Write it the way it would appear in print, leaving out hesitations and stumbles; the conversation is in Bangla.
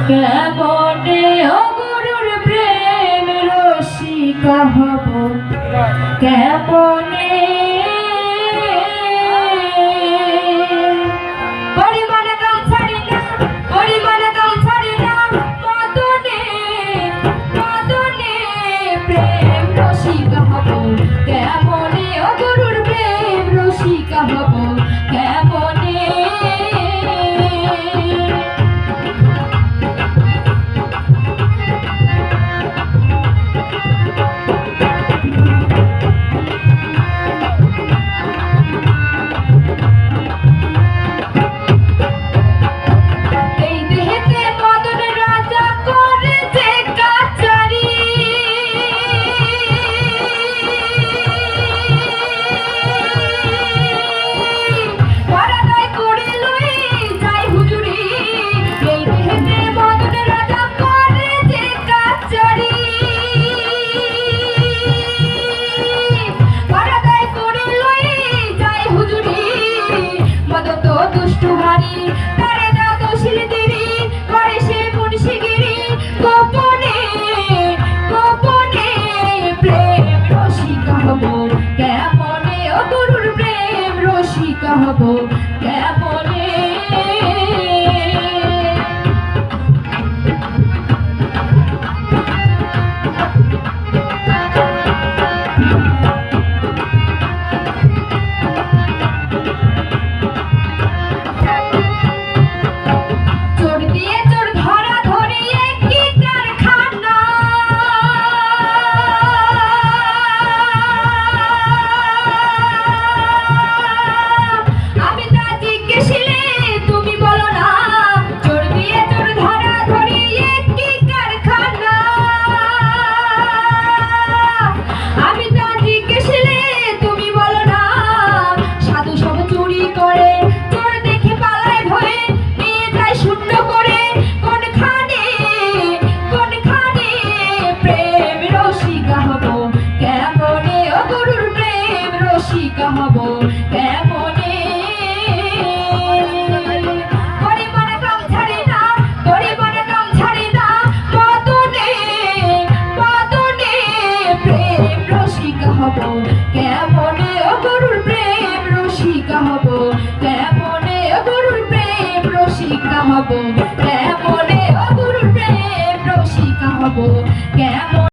কেমনে অগুরুর প্রেম রসিকা হব কেমনে প্রেম রসিকা হব কেমনে অগুরুর প্রেম রসিকা হব কেমনে কেমনে অগুরুর প্রেম রসিকা হব কেমনে হব কেমনে গরিবনে কাম ছাড়ি না গরিবনে কাম ছাড়ি না মদনে মদনে প্রেম রসিকা হব কেমনে অগুরুর প্রেম রসিকা হব কেমনে অগুরুর প্রেম রসিকা হব কেমনে অগুরুর প্রেম রসিকা হব কেমন